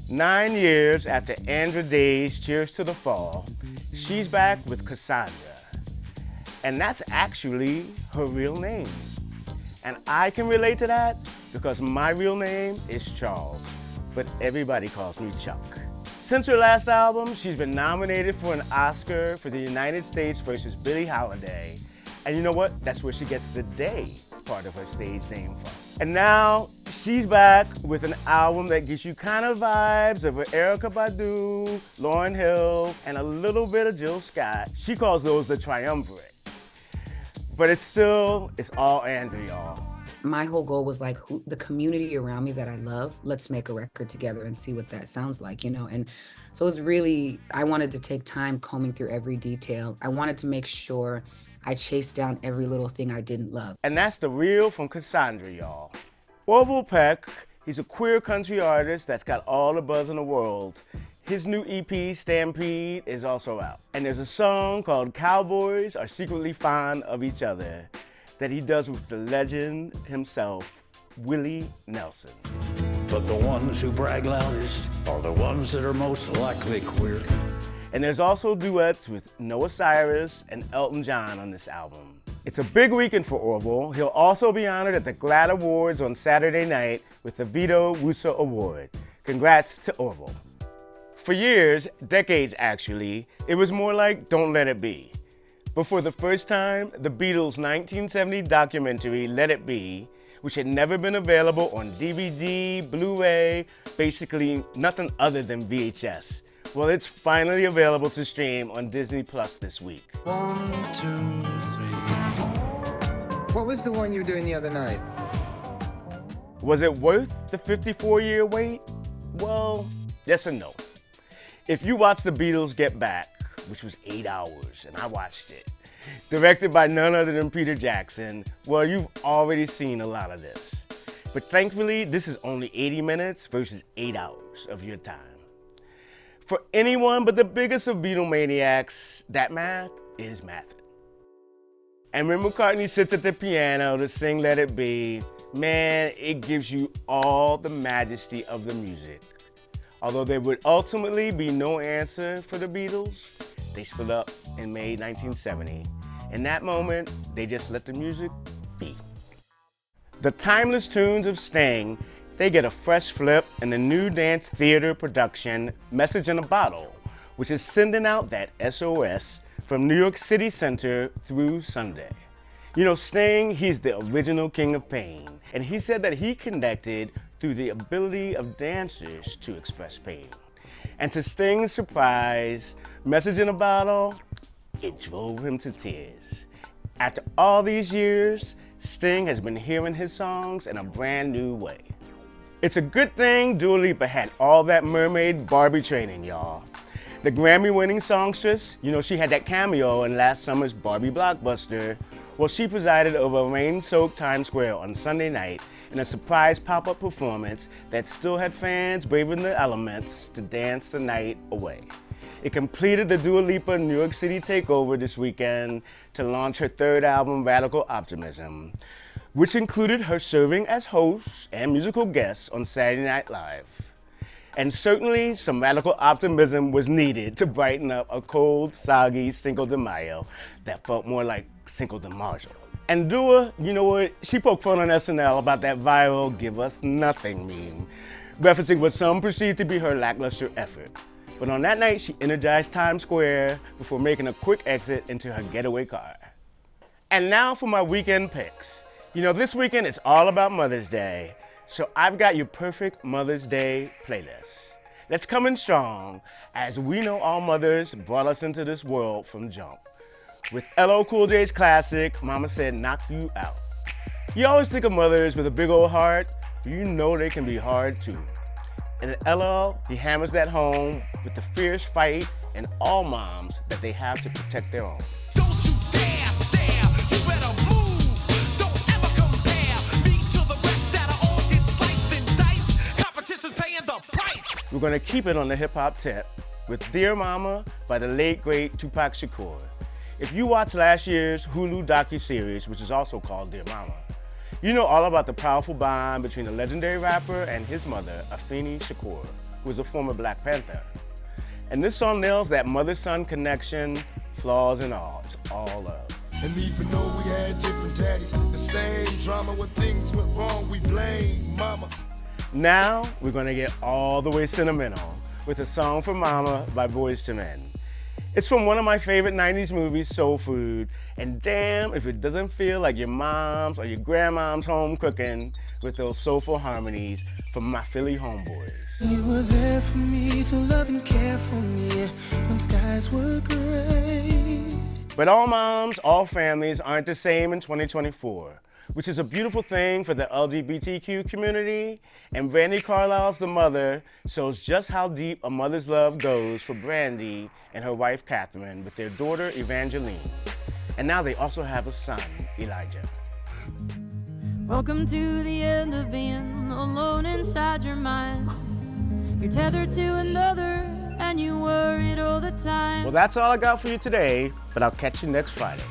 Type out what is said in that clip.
9 years after Andra Day's Cheers to the Fall, she's back with Cassandra. And that's actually her real name. And I can relate to that because my real name is Charles, but everybody calls me Chuck. Since her last album, she's been nominated for an Oscar for the United States versus Billie Holiday. And you know what? That's where she gets the Day part of her stage name from. And now she's back with an album that gives you kind of vibes of Erykah Badu, Lauryn Hill, and a little bit of Jill Scott. She calls those the triumvirate. But it's all Andra, y'all. My whole goal was like, the community around me that I love, let's make a record together and see what that sounds like, you know? And so it was really, I wanted to take time combing through every detail. I wanted to make sure I chased down every little thing I didn't love. And that's the real from Cassandra, y'all. Orville Peck, he's a queer country artist that's got all the buzz in the world. His new EP, Stampede, is also out. And there's a song called Cowboys Are Secretly Fond of Each Other that he does with the legend himself, Willie Nelson. But the ones who brag loudest are the ones that are most likely queer. And there's also duets with Cyrus and Elton John on this album. It's a big weekend for Orville. He'll also be honored at the GLAAD Awards on Saturday night with the Vito Russo Award. Congrats to Orville. For years, decades actually, it was more like Don't Let It Be. But for the first time, the Beatles' 1970 documentary, Let It Be, which had never been available on DVD, Blu-ray, basically nothing other than VHS. Well, it's finally available to stream on Disney Plus this week. 1, 2, 3. What was the one you were doing the other night? Was it worth the 54-year wait? Well, yes and no. If you watch the Beatles Get Back, which was 8 hours, and I watched it, directed by none other than Peter Jackson, well, you've already seen a lot of this. But thankfully, this is only 80 minutes versus 8 hours of your time. For anyone but the biggest of Beatlemaniacs, that math is math. And when McCartney sits at the piano to sing Let It Be, man, it gives you all the majesty of the music. Although there would ultimately be no answer for the Beatles, they split up in May 1970. In that moment, they just let the music be. The timeless tunes of Sting, they get a fresh flip in the new dance theater production, Message in a Bottle, which is sending out that SOS from New York City Center through Sunday. You know, Sting, he's the original king of pain, and he said that he connected through the ability of dancers to express pain. And to Sting's surprise, Message in a Bottle, it drove him to tears. After all these years, Sting has been hearing his songs in a brand new way. It's a good thing Dua Lipa had all that mermaid Barbie training, y'all. The Grammy-winning songstress, you know, she had that cameo in last summer's Barbie blockbuster. Well, she presided over rain-soaked Times Square on Sunday night in a surprise pop-up performance that still had fans braving the elements to dance the night away. It completed the Dua Lipa New York City takeover this weekend to launch her third album, Radical Optimism, which included her serving as host and musical guest on Saturday Night Live. And certainly some radical optimism was needed to brighten up a cold, soggy Cinco de Mayo that felt more like Cinco de Mayo. And Dua, you know what, she poked fun on SNL about that viral Give Us Nothing meme, referencing what some perceived to be her lackluster effort. But on that night, she energized Times Square before making a quick exit into her getaway car. And now for my weekend picks. You know, this weekend is all about Mother's Day, so I've got your perfect Mother's Day playlist. That's coming strong, as we know all mothers brought us into this world from jump. With LL Cool J's classic, Mama Said Knock You Out. You always think of mothers with a big old heart, but you know they can be hard too. And LL, he hammers that home with the fierce fight in all moms that they have to protect their own. Don't you dare stare, you better move. Don't ever compare me to the rest that all get sliced and diced. Competition's paying the price. We're gonna keep it on the hip hop tip with Dear Mama by the late great Tupac Shakur. If you watched last year's Hulu docuseries, which is also called Dear Mama, you know all about the powerful bond between the legendary rapper and his mother, Afeni Shakur, who was a former Black Panther. And this song nails that mother-son connection, flaws and all. It's all love. And even though we had different daddies, the same drama when things went wrong, we blame mama. Now, we're gonna get all the way sentimental with a song for Mama by Boyz II Men. It's from one of my favorite 90s movies, Soul Food, and damn if it doesn't feel like your mom's or your grandmom's home cooking with those soulful harmonies from my Philly homeboys. You were there for me to love and care for me when skies were gray. But all moms, all families aren't the same in 2024, which is a beautiful thing for the LGBTQ community, and Brandi Carlile's The Mother shows just how deep a mother's love goes for Brandi and her wife Catherine with their daughter Evangeline. And now they also have a son, Elijah. Welcome to the end of being alone inside your mind. You're tethered to another and you worried all the time. Well, that's all I got for you today, but I'll catch you next Friday.